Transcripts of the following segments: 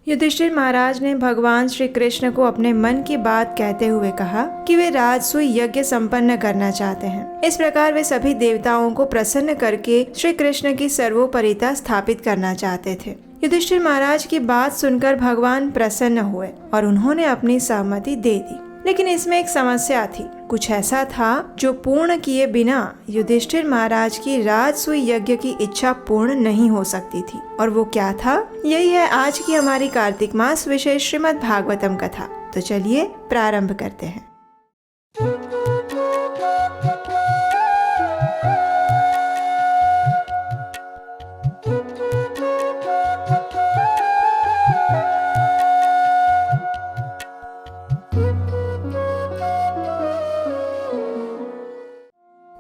युधिष्ठिर महाराज ने भगवान श्री कृष्ण को अपने मन की बात कहते हुए कहा कि वे राजसूय यज्ञ संपन्न करना चाहते हैं। इस प्रकार वे सभी देवताओं को प्रसन्न करके श्री कृष्ण की सर्वोपरिता स्थापित करना चाहते थे। युधिष्ठिर महाराज की बात सुनकर भगवान प्रसन्न हुए और उन्होंने अपनी सहमति दे दी। लेकिन इसमें एक समस्या थी। कुछ ऐसा था जो पूर्ण किए बिना युधिष्ठिर महाराज की राजसूय यज्ञ की इच्छा पूर्ण नहीं हो सकती थी। और वो क्या था? यही है आज की हमारी कार्तिक मास विशेष श्रीमद् भागवतम कथा। तो चलिए प्रारंभ करते हैं।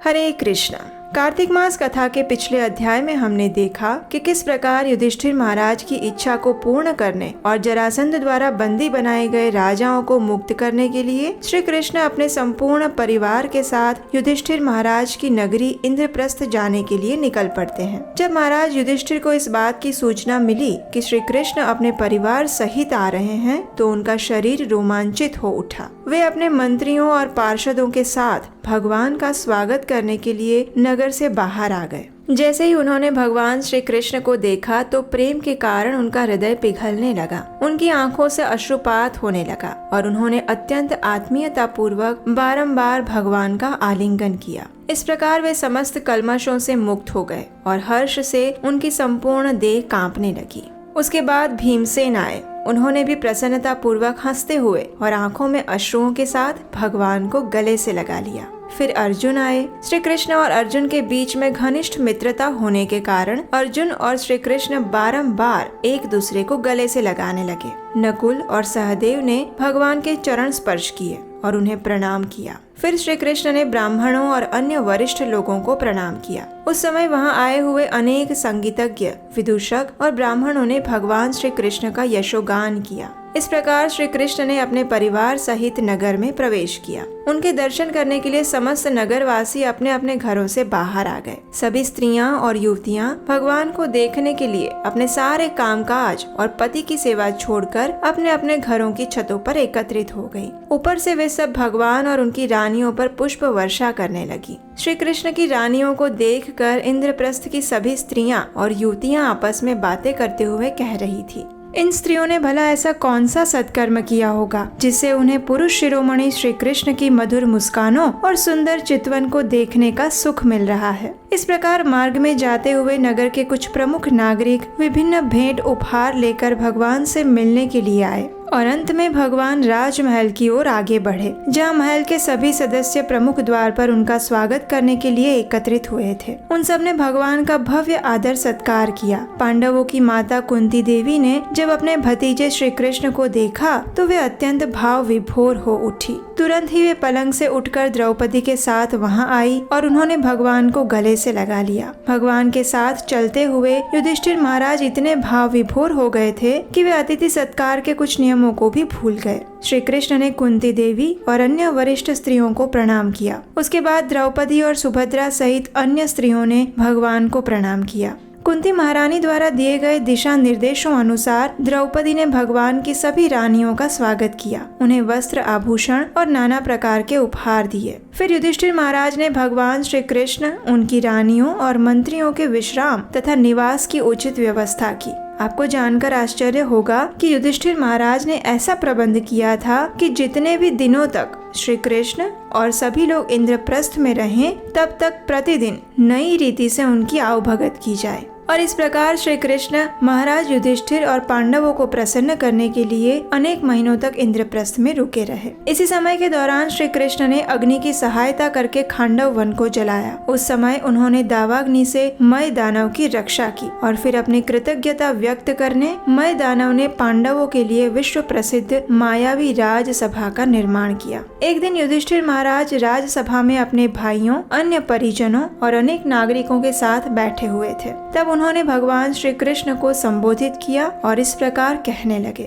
हरे कृष्णा। कार्तिक मास कथा के पिछले अध्याय में हमने देखा कि किस प्रकार युधिष्ठिर महाराज की इच्छा को पूर्ण करने और जरासंध द्वारा बंदी बनाए गए राजाओं को मुक्त करने के लिए श्री कृष्ण अपने संपूर्ण परिवार के साथ युधिष्ठिर महाराज की नगरी इंद्रप्रस्थ जाने के लिए निकल पड़ते हैं। जब महाराज युधिष्ठिर को इस बात की सूचना मिली कि श्री कृष्ण अपने परिवार सहित आ रहे हैं तो उनका शरीर रोमांचित हो उठा। वे अपने मंत्रियों और पार्षदों के साथ भगवान का स्वागत करने के लिए नगर से बाहर आ गए। जैसे ही उन्होंने भगवान श्री कृष्ण को देखा तो प्रेम के कारण उनका हृदय पिघलने लगा। उनकी आंखों से अश्रुपात होने लगा और उन्होंने अत्यंत आत्मीयता पूर्वक बारंबार भगवान का आलिंगन किया। इस प्रकार वे समस्त कल्मशों से मुक्त हो गए और हर्ष से उनकी संपूर्ण देह कांपने लगी। उसके बाद भीमसेन आए। उन्होंने भी प्रसन्नता पूर्वक हंसते हुए और आंखों में अश्रुओं के साथ भगवान को गले से लगा लिया। फिर अर्जुन आए। श्री कृष्ण और अर्जुन के बीच में घनिष्ठ मित्रता होने के कारण अर्जुन और श्री कृष्ण बारंबार एक दूसरे को गले से लगाने लगे। नकुल और सहदेव ने भगवान के चरण स्पर्श किए और उन्हें प्रणाम किया। फिर श्री कृष्ण ने ब्राह्मणों और अन्य वरिष्ठ लोगों को प्रणाम किया। उस समय वहां आए हुए अनेक संगीतज्ञ, विदूषक और ब्राह्मणों ने भगवान श्री कृष्ण का यशोगान किया। इस प्रकार श्री कृष्ण ने अपने परिवार सहित नगर में प्रवेश किया। उनके दर्शन करने के लिए समस्त नगरवासी अपने अपने घरों से बाहर आ गए। सभी स्त्रियां और युवतियां भगवान को देखने के लिए अपने सारे कामकाज और पति की सेवा छोड़कर अपने अपने घरों की छतों पर एकत्रित हो गयी। ऊपर से वे सब भगवान और उनकी रानियों पर पुष्प वर्षा करने लगी। श्री कृष्ण की रानियों को देखकर इंद्रप्रस्थ की सभी स्त्रियां और युवतियां आपस में बातें करते हुए कह रही थी, इन स्त्रियों ने भला ऐसा कौन सा सत्कर्म किया होगा जिससे उन्हें पुरुष शिरोमणि श्री कृष्ण की मधुर मुस्कानों और सुंदर चितवन को देखने का सुख मिल रहा है। इस प्रकार मार्ग में जाते हुए नगर के कुछ प्रमुख नागरिक विभिन्न भेंट उपहार लेकर भगवान से मिलने के लिए आए और अंत में भगवान राजमहल की ओर आगे बढ़े, जहाँ महल के सभी सदस्य प्रमुख द्वार पर उनका स्वागत करने के लिए एकत्रित हुए थे। उन सब ने भगवान का भव्य आदर सत्कार किया। पांडवों की माता कुंती देवी ने जब अपने भतीजे श्री कृष्ण को देखा तो वे अत्यंत भाव विभोर हो उठी। तुरंत ही वे पलंग से उठकर द्रौपदी के साथ वहां आई और उन्होंने भगवान को गले से लगा लिया। भगवान के साथ चलते हुए युधिष्ठिर महाराज इतने भाव विभोर हो गए थे कि वे अतिथि सत्कार के कुछ नियमों को भी भूल गए। श्री कृष्ण ने कुंती देवी और अन्य वरिष्ठ स्त्रियों को प्रणाम किया। उसके बाद द्रौपदी और सुभद्रा सहित अन्य स्त्रियों ने भगवान को प्रणाम किया। कुंती महारानी द्वारा दिए गए दिशा निर्देशों अनुसार द्रौपदी ने भगवान की सभी रानियों का स्वागत किया, उन्हें वस्त्र, आभूषण और नाना प्रकार के उपहार दिए। फिर युधिष्ठिर महाराज ने भगवान श्री कृष्ण, उनकी रानियों और मंत्रियों के विश्राम तथा निवास की उचित व्यवस्था की। आपको जानकर आश्चर्य होगा कि युधिष्ठिर महाराज ने ऐसा प्रबंध किया था कि जितने भी दिनों तक श्री कृष्ण और सभी लोग इंद्रप्रस्थ में रहें, तब तक प्रतिदिन नई रीति से उनकी आवभगत की जाए। और इस प्रकार श्री कृष्ण महाराज युधिष्ठिर और पांडवों को प्रसन्न करने के लिए अनेक महीनों तक इंद्रप्रस्थ में रुके रहे। इसी समय के दौरान श्री कृष्ण ने अग्नि की सहायता करके खांडव वन को जलाया। उस समय उन्होंने दावाग्नि से मय दानव की रक्षा की और फिर अपनी कृतज्ञता व्यक्त करने मय दानव ने पांडवों के लिए विश्व प्रसिद्ध मायावी राजसभा का निर्माण किया। एक दिन युधिष्ठिर महाराज राजसभा में अपने भाइयों, अन्य परिजनों और अनेक नागरिकों के साथ बैठे हुए थे। तब उन्होंने भगवान श्री कृष्ण को संबोधित किया और इस प्रकार कहने लगे,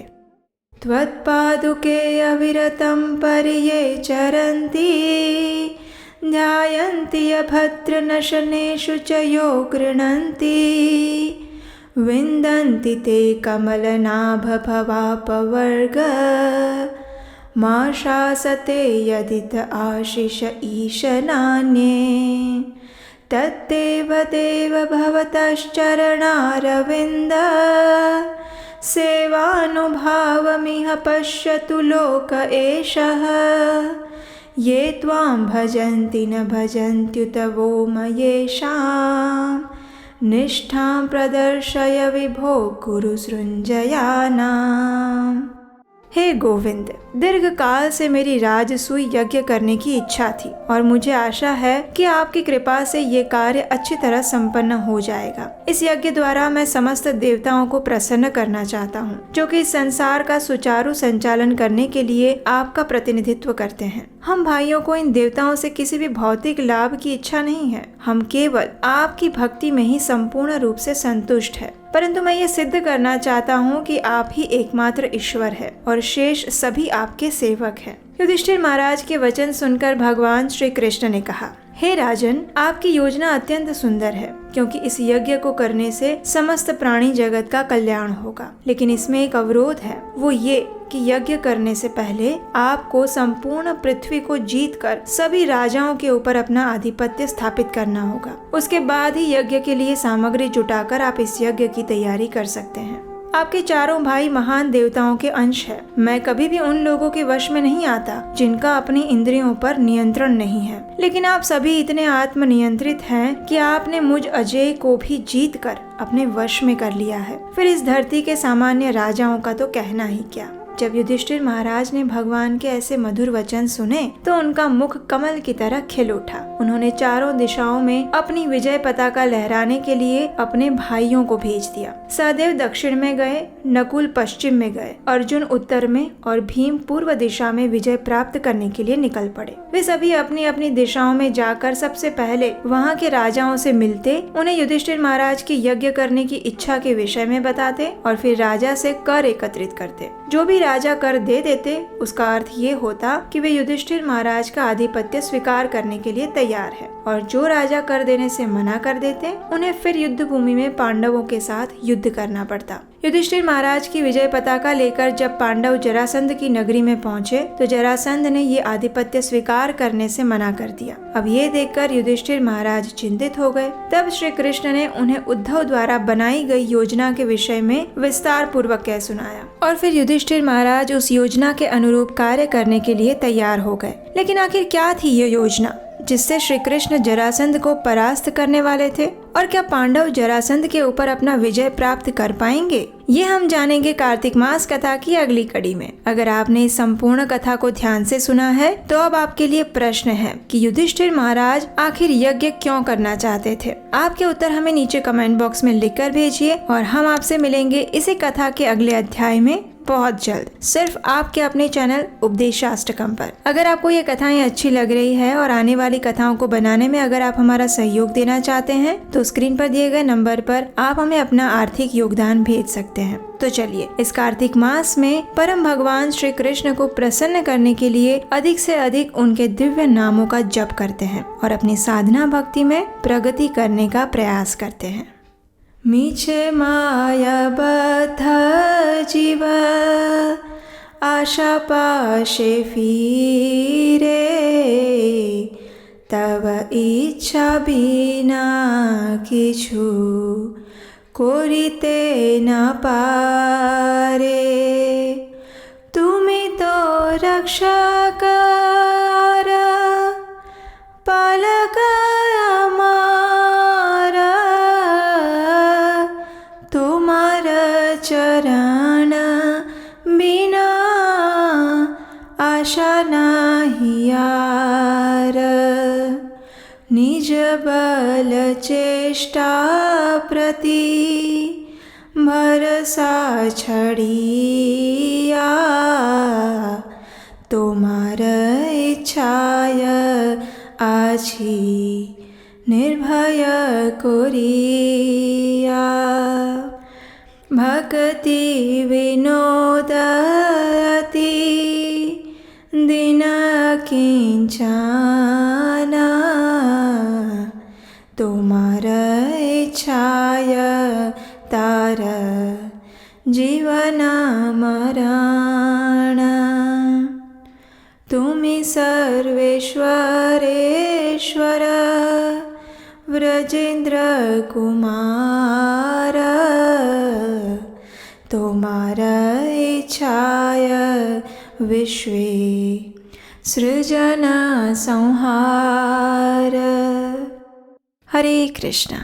त्वत्पादुके अविरतं पर्ये चरन्ति ध्यायन्ति अभद्रनशनेषु च यो गृह्णन्ति विन्दन्ति ते कमलनाभभवापवर्ग मा शासते यदित आशिष ईशनान्ये तत्तेव देव भवतश्चरणारविन्द सेवानुभावमिह पश्यतु लोक एषः ये त्वां भजन्ति न भजन्त्युत वो मयेषां निष्ठां प्रदर्शय विभो कुरु सृञ्जयानाम्। हे गोविंद, दीर्घ काल से मेरी राजसूय यज्ञ करने की इच्छा थी और मुझे आशा है कि आपकी कृपा से ये कार्य अच्छी तरह संपन्न हो जाएगा। इस यज्ञ द्वारा मैं समस्त देवताओं को प्रसन्न करना चाहता हूँ, जो कि इस संसार का सुचारू संचालन करने के लिए आपका प्रतिनिधित्व करते हैं। हम भाइयों को इन देवताओं से किसी भी भौतिक लाभ की इच्छा नहीं है। हम केवल आपकी भक्ति में ही संपूर्ण रूप से संतुष्ट है। परंतु मैं ये सिद्ध करना चाहता हूँ कि आप ही एकमात्र ईश्वर है और शेष सभी आपके सेवक हैं। युधिष्ठिर महाराज के वचन सुनकर भगवान श्री कृष्ण ने कहा, हे राजन, आपकी योजना अत्यंत सुंदर है, क्योंकि इस यज्ञ को करने से समस्त प्राणी जगत का कल्याण होगा। लेकिन इसमें एक अवरोध है, वो ये कि यज्ञ करने से पहले आपको संपूर्ण पृथ्वी को जीतकर सभी राजाओं के ऊपर अपना आधिपत्य स्थापित करना होगा। उसके बाद ही यज्ञ के लिए सामग्री जुटाकर आप इस यज्ञ की तैयारी कर सकते हैं। आपके चारों भाई महान देवताओं के अंश है। मैं कभी भी उन लोगों के वश में नहीं आता जिनका अपनी इंद्रियों पर नियंत्रण नहीं है, लेकिन आप सभी इतने आत्मनियंत्रित हैं कि आपने मुझ अजय को भी जीत कर अपने वश में कर लिया है। फिर इस धरती के सामान्य राजाओं का तो कहना ही क्या। जब युधिष्ठिर महाराज ने भगवान के ऐसे मधुर वचन सुने तो उनका मुख कमल की तरह खिल उठा। उन्होंने चारों दिशाओं में अपनी विजय पताका लहराने के लिए अपने भाइयों को भेज दिया। सहदेव दक्षिण में गए, नकुल पश्चिम में गए, अर्जुन उत्तर में और भीम पूर्व दिशा में विजय प्राप्त करने के लिए निकल पड़े। वे सभी अपनी अपनी दिशाओं में जाकर सबसे पहले वहाँ के राजाओं से मिलते, उन्हें युधिष्ठिर महाराज की यज्ञ करने की इच्छा के विषय में बताते और फिर राजा से कर एकत्रित करते। जो भी राजा कर दे देते, उसका अर्थ ये होता कि वे युधिष्ठिर महाराज का आधिपत्य स्वीकार करने के लिए तैयार है, और जो राजा कर देने से मना कर देते, उन्हें फिर युद्ध भूमि में पांडवों के साथ युद्ध करना पड़ता। युधिष्ठिर महाराज की विजय पताका लेकर जब पांडव जरासंध की नगरी में पहुँचे तो जरासंध ने ये आधिपत्य स्वीकार करने से मना कर दिया। अब ये देखकर युधिष्ठिर महाराज चिंतित हो गए। तब श्री कृष्ण ने उन्हें उद्धव द्वारा बनाई गई योजना के विषय में विस्तार पूर्वक कह सुनाया, और फिर युधिष्ठिर महाराज उस योजना के अनुरूप कार्य करने के लिए तैयार हो गए। लेकिन आखिर क्या थी ये योजना जिससे श्री कृष्ण जरासंध को परास्त करने वाले थे, और क्या पांडव जरासंध के ऊपर अपना विजय प्राप्त कर पाएंगे? ये हम जानेंगे कार्तिक मास कथा की अगली कड़ी में। अगर आपने इस संपूर्ण कथा को ध्यान से सुना है तो अब आपके लिए प्रश्न है कि युधिष्ठिर महाराज आखिर यज्ञ क्यों करना चाहते थे। आपके उत्तर हमें नीचे कमेंट बॉक्स में लिखकर भेजिए, और हम आपसे मिलेंगे इसी कथा के अगले अध्याय में बहुत जल्द, सिर्फ आपके अपने चैनल उपदेशाष्टकम पर। अगर आपको ये कथाएं अच्छी लग रही है और आने वाली कथाओं को बनाने में अगर आप हमारा सहयोग देना चाहते हैं तो स्क्रीन पर दिए गए नंबर पर आप हमें अपना आर्थिक योगदान भेज सकते हैं। तो चलिए इस कार्तिक मास में परम भगवान श्री कृष्ण को प्रसन्न करने के लिए अधिक से अधिक उनके दिव्य नामों का जप करते हैं और अपनी साधना भक्ति में प्रगति करने का प्रयास करते हैं। मीछे माया बद्ध जीव आशा पाशे फिरे, तब इच्छा बिना किछु करिते न पारे। तुमी तो रक्षक पालक हमारा, तुम्हारा चरण बिना आशा नहीं यार। निज बल चेष्टा प्रति भरोसा छड़िया, तुम्हारा इच्छाय आछि निर्भय कोरिया। भक्ति विनोदति दिन किंचना, तुम्हारा इच्छाय ताहि जीवन मरण तुम्ही सर्वेश्वरेश्वर व्रजेंद्र कुमार तुम्हारा इच्छाय विश्वे सृजन संहार। हरे कृष्ण।